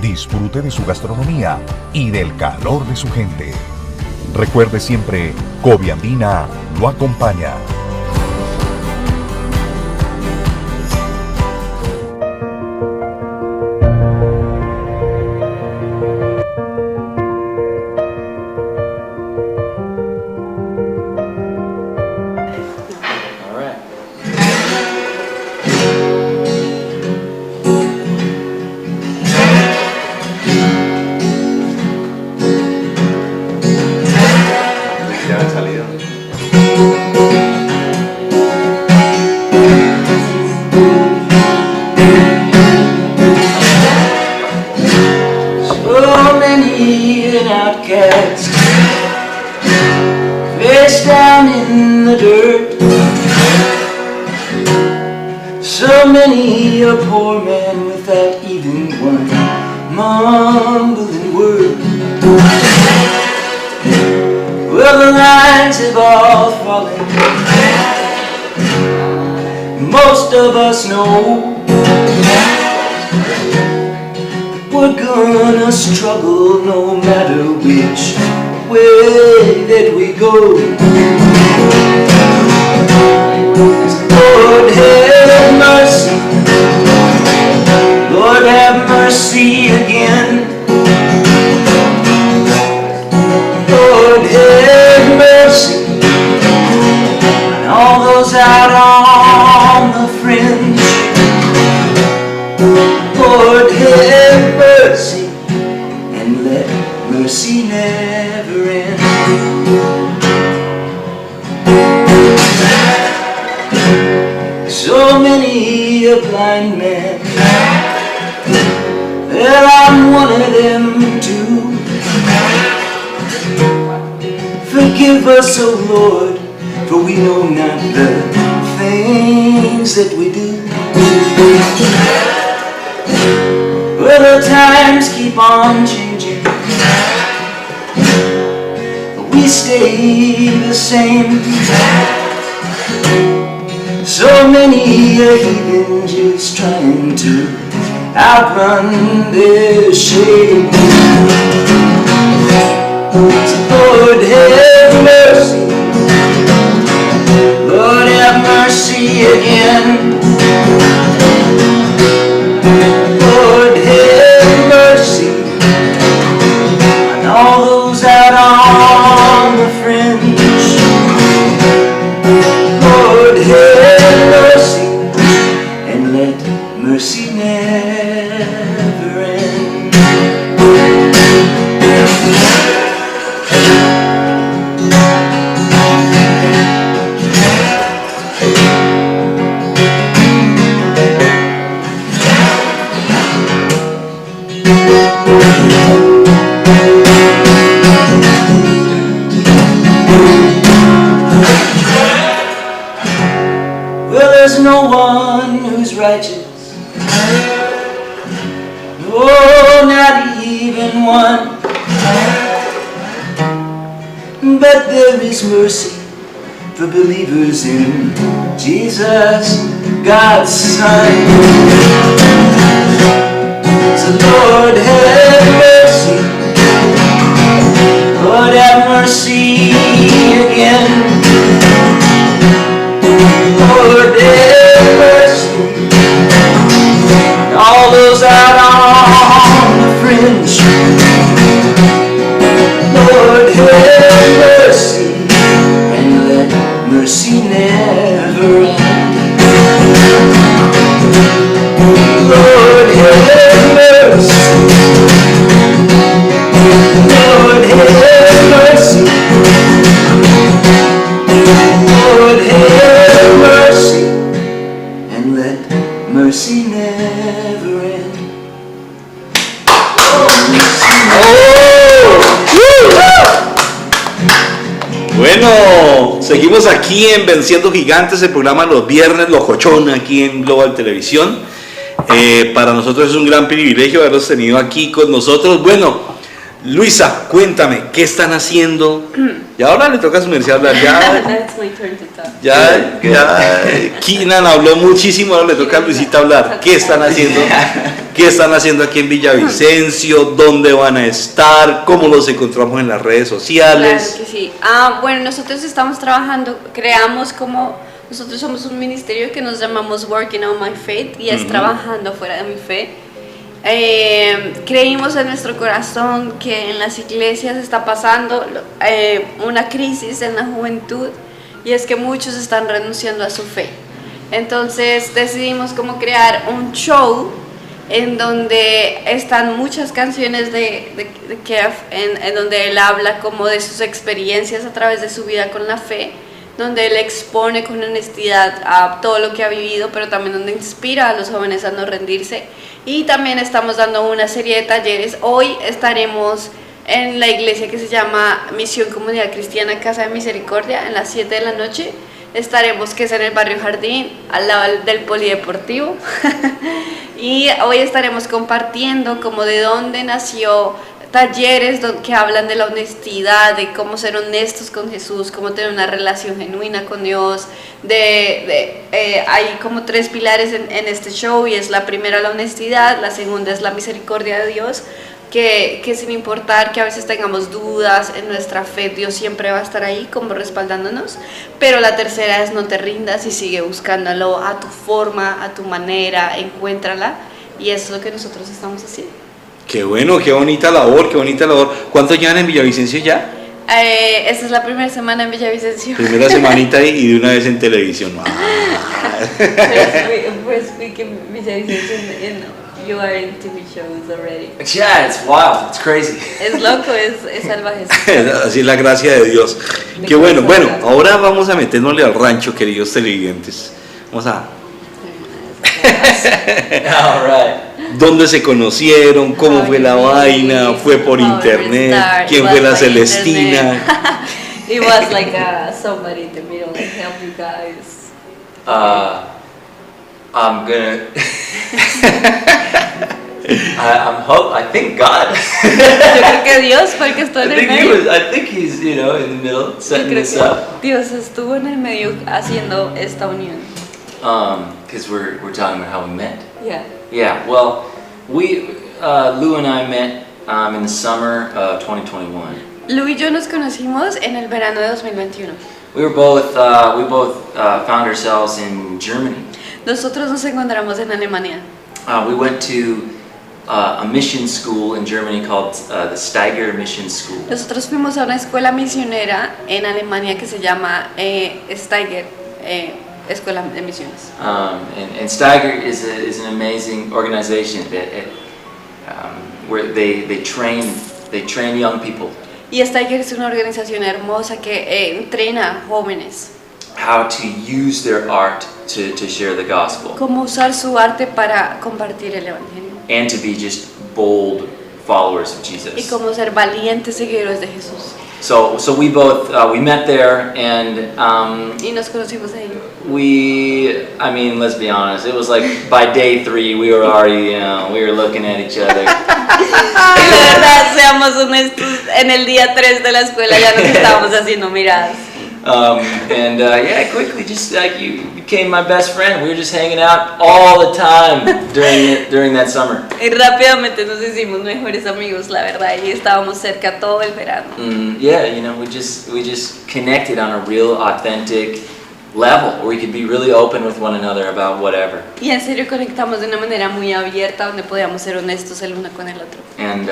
Speaker 4: Disfrute de su gastronomía y del calor de su gente. Recuerde siempre, Coviandina lo acompaña.
Speaker 1: Most of us know we're gonna struggle no matter which way that we go. Lord have mercy, Lord have mercy again. Lord have mercy on all those out on the fringe. Lord have mercy, and let mercy never end. So many a blind man, well, I'm one of them too. Forgive us, O Lord, for we know not the things that we do. Well, the times keep on changing, but we stay the same. So many a heathen just trying to outrun their shame. Lord have mercy, Lord have mercy again. Lord have mercy on all those out on the fringe. Lord have mercy, and let mercy never end. Well, there's no one who's righteous, no, not even one. But there is mercy for believers in Jesus, God's Son. So Lord have
Speaker 2: Bueno, seguimos aquí en Venciendo Gigantes, el programa los viernes, locochón, aquí en Global Televisión. Para nosotros es un gran privilegio haberlos tenido aquí con nosotros. Bueno, Luisa, cuéntame, ¿qué están haciendo? Y ahora le toca a su universidad hablar. Ya, KEENAN habló muchísimo, ahora le toca a Luisita hablar. ¿Qué están haciendo? ¿Qué están haciendo aquí en Villavicencio? ¿Dónde van a estar? ¿Cómo los encontramos en las redes sociales?
Speaker 3: Claro que sí. Bueno, nosotros estamos trabajando, nosotros somos un ministerio que nos llamamos Working on My Faith y es trabajando fuera de mi fe. Creímos en nuestro corazón que en las iglesias está pasando una crisis en la juventud y es que muchos están renunciando a su fe. Entonces decidimos como crear un show en donde están muchas canciones de Kev, en donde él habla como de sus experiencias a través de su vida con la fe, donde él expone con honestidad a todo lo que ha vivido, pero también donde inspira a los jóvenes a no rendirse. Y también estamos dando una serie de talleres. Hoy estaremos en la iglesia que se llama Misión Comunidad Cristiana Casa de Misericordia, en las 7 de la noche. Estaremos, que es en el barrio Jardín, al lado del polideportivo. Y hoy estaremos compartiendo como de dónde nació talleres que hablan de la honestidad, de cómo ser honestos con Jesús, cómo tener una relación genuina con Dios. Hay como 3 pilares en este show, y es la primera la honestidad, la segunda es la misericordia de Dios, que sin importar que a veces tengamos dudas en nuestra fe, Dios siempre va a estar ahí como respaldándonos. Pero la tercera es no te rindas y sigue buscándolo a tu forma, a tu manera, encuéntrala, y eso es lo que nosotros estamos haciendo.
Speaker 2: Qué bueno, qué bonita labor, qué bonita labor. ¿Cuántos llevan en Villavicencio ya?
Speaker 3: Esta es la primera semana en Villavicencio.
Speaker 2: Primera semanita y de una vez en televisión.
Speaker 3: Pues vi que Villavicencio you are in TV shows already.
Speaker 1: Yeah, it's wild, it's crazy.
Speaker 3: Es loco, es salvaje.
Speaker 2: Así es la gracia de Dios. Qué bueno. Bueno, ahora vamos a meternosle al rancho, queridos televidentes. Vamos a...
Speaker 1: All right.
Speaker 2: ¿Dónde se conocieron? ¿Cómo fue la vaina? ¿Fue por internet? ¿Quién fue la Celestina?
Speaker 3: It was like somebody in the middle that helped you guys.
Speaker 1: I'm gonna. I think God.
Speaker 3: Yo creo que Dios fue el que estuvo en el medio.
Speaker 1: I think he's, in the middle, setting this up.
Speaker 3: Dios estuvo en el medio haciendo esta unión.
Speaker 1: Because we're talking about how we met.
Speaker 3: Yeah.
Speaker 1: Yeah. Well, Lou and I met in the summer of 2021.
Speaker 3: Lou y yo nos conocimos en el verano de 2021.
Speaker 1: We both found ourselves in Germany.
Speaker 3: Nosotros nos encontramos en Alemania.
Speaker 1: We went to a mission school in Germany called the Steiger Mission School.
Speaker 3: Nosotros fuimos a una escuela misionera en Alemania que se llama Steiger, Escuela de Misiones.
Speaker 1: And Steiger is an amazing organization that where they train young people.
Speaker 3: Y Steiger es una organización hermosa que entrena a jóvenes.
Speaker 1: How to use their art to share the gospel.
Speaker 3: Cómo usar su arte para compartir el evangelio.
Speaker 1: And to be just bold followers of Jesus.
Speaker 3: Y cómo ser valientes seguidores de Jesús.
Speaker 1: So we both we met there, and
Speaker 3: y nos conocimos ahí.
Speaker 1: Let's be honest, it was like by day 3 we were already, we were looking at each other.
Speaker 3: La verdad, seamos honestos, en el día 3 de la escuela ya nos estábamos haciendo miradas.
Speaker 1: Quickly, just like you became my best friend. We were just hanging out all the time during that summer.
Speaker 3: Y rápidamente nos hicimos mejores amigos, la verdad, y estábamos cerca todo el verano.
Speaker 1: We just connected on a real, authentic level where we could be really open with one another about whatever.
Speaker 3: Y en serio conectamos de una manera muy abierta donde podíamos ser honestos el uno con el otro.
Speaker 1: And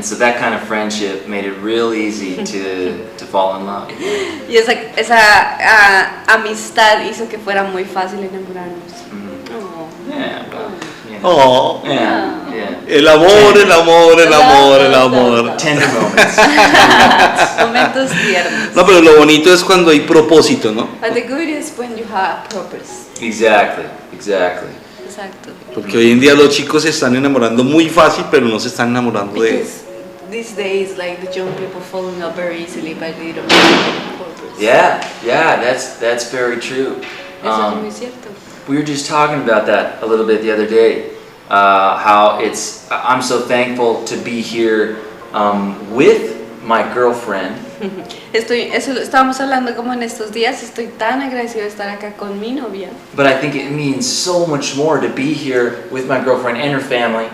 Speaker 1: so that kind of friendship made it real easy to fall in love.
Speaker 3: Y esa amistad hizo que fuera muy fácil enamorarnos.
Speaker 2: El amor.
Speaker 1: Tender moments.
Speaker 3: Momentos tiernos.
Speaker 2: No, pero lo bonito es cuando hay propósito, ¿no?
Speaker 3: But the good is when you have a purpose.
Speaker 1: Exactly.
Speaker 3: Exacto.
Speaker 2: Porque hoy en día los chicos se están enamorando muy fácil, pero no se están enamorando de
Speaker 3: these days, like the young people fall in love very easily, but they don't know purpose.
Speaker 1: Yeah, that's very true.
Speaker 3: Eso es muy cierto.
Speaker 1: We were just talking about that a little bit the other day. How I'm so thankful to be here with my girlfriend.
Speaker 3: Eso lo estábamos hablando como en estos días. Estoy tan agradecido de estar acá con mi novia.
Speaker 1: But I think it means so much more to be here with my girlfriend and her family.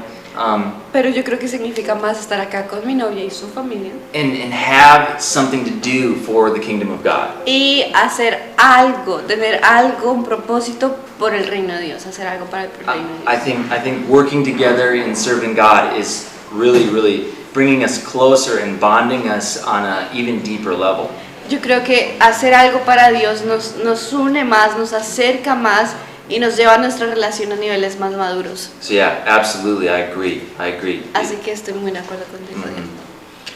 Speaker 3: Pero yo creo que significa más estar acá con mi novia y su familia.
Speaker 1: And have something to do for the kingdom of God.
Speaker 3: Y hacer algo, tener algo, un propósito por el reino de Dios, hacer algo para el reino de Dios.
Speaker 1: I think working together and serving God is really bringing us closer and bonding us on an even deeper level.
Speaker 3: Yo creo que hacer algo para Dios nos une más, nos acerca más y nos lleva a nuestra relación a niveles más maduros.
Speaker 1: So yeah, absolutely, I agree.
Speaker 3: Así que estoy muy de acuerdo contigo.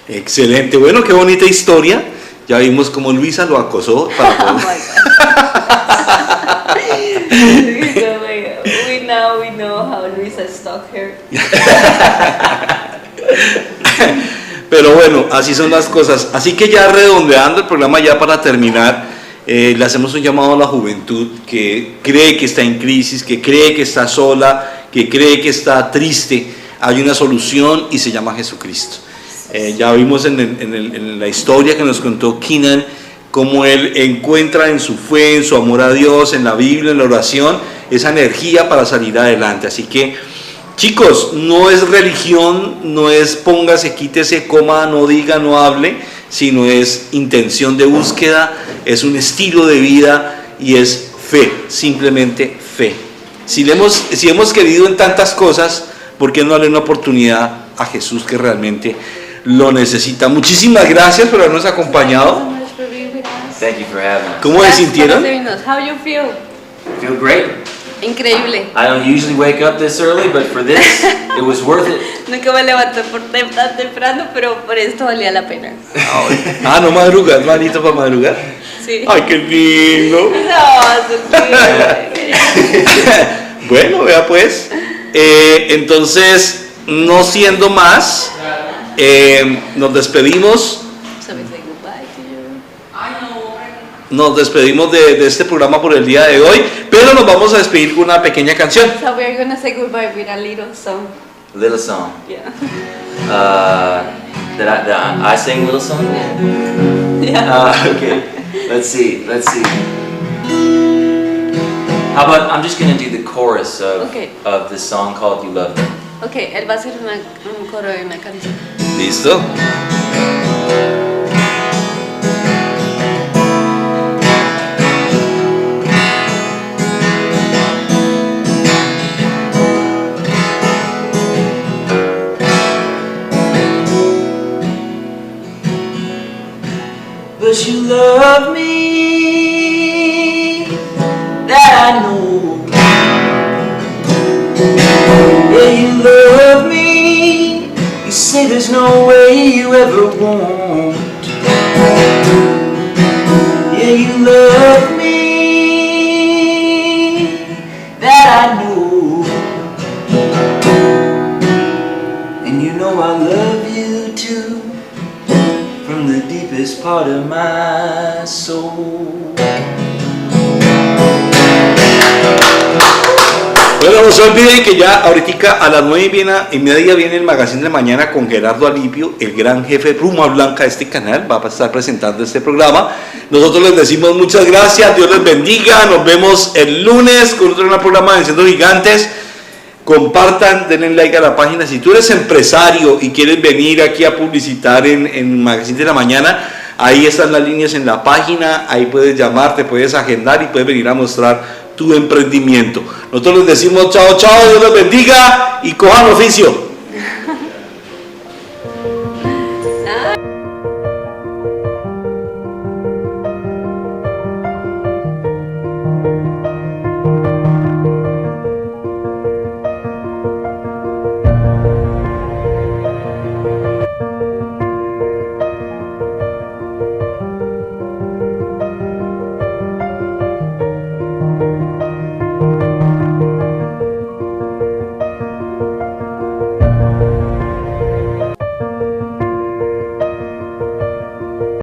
Speaker 2: Excelente, bueno, qué bonita historia. Ya vimos cómo Luisa lo acosó para poder...
Speaker 3: We know how Luisa stalked her.
Speaker 2: Pero bueno, así son las cosas. Así que ya redondeando el programa, ya para terminar, le hacemos un llamado a la juventud que cree que está en crisis, que cree que está sola, que cree que está triste. Hay una solución y se llama Jesucristo. Ya vimos en la historia que nos contó KEENAN cómo él encuentra en su fe, en su amor a Dios, en la Biblia, en la oración, esa energía para salir adelante. Así que, chicos, no es religión, no es póngase, quítese, coma, no diga, no hable, sino es intención de búsqueda, es un estilo de vida y es fe, simplemente fe. Si hemos querido en tantas cosas, ¿por qué no darle una oportunidad a Jesús que realmente lo necesita? Muchísimas gracias por habernos acompañado.
Speaker 1: Thank you for having us.
Speaker 2: ¿Cómo se sintieron?
Speaker 3: How you feel?
Speaker 1: I feel great.
Speaker 3: Increíble.
Speaker 1: I don't usually wake up this early, but for this, it was worth it.
Speaker 3: Nunca me levanto tan temprano, pero por esto valía la pena.
Speaker 2: ¿No madrugas? ¿Malito para madrugar?
Speaker 3: Sí.
Speaker 2: ¡Ay, qué lindo! Bueno, vea pues. Entonces, no siendo más, nos despedimos. Nos despedimos de este programa por el día de hoy, pero nos vamos a despedir con una pequeña canción.
Speaker 3: So we're gonna say goodbye with a little song.
Speaker 1: Little song.
Speaker 3: Yeah.
Speaker 1: Did I sing little song?
Speaker 3: Yeah.
Speaker 1: Okay. Let's see. How about I'm just gonna do the chorus of this song called "You Love Me."
Speaker 3: Okay, él va a hacer un coro de una canción.
Speaker 2: ¿Listo?
Speaker 1: But you love me, that I know. Yeah, you love me. You say there's no way you ever won't. Yeah, you love me, that I know. And you know I love you too, from the deepest part of my soul.
Speaker 2: Bueno, no se olviden que ya ahorita a las 9:30 viene el magazine de mañana con Gerardo Alipio, el gran jefe Pluma Blanca de este canal, va a estar presentando este programa. Nosotros les decimos muchas gracias, Dios les bendiga, nos vemos el lunes con otro programa de Venciendo Gigantes. Compartan, denle like a la página. Si tú eres empresario y quieres venir aquí a publicitar en Magazine de la Mañana, ahí están las líneas en la página, ahí puedes llamar, te puedes agendar y puedes venir a mostrar tu emprendimiento. Nosotros les decimos chao, chao, Dios los bendiga y cojan oficio.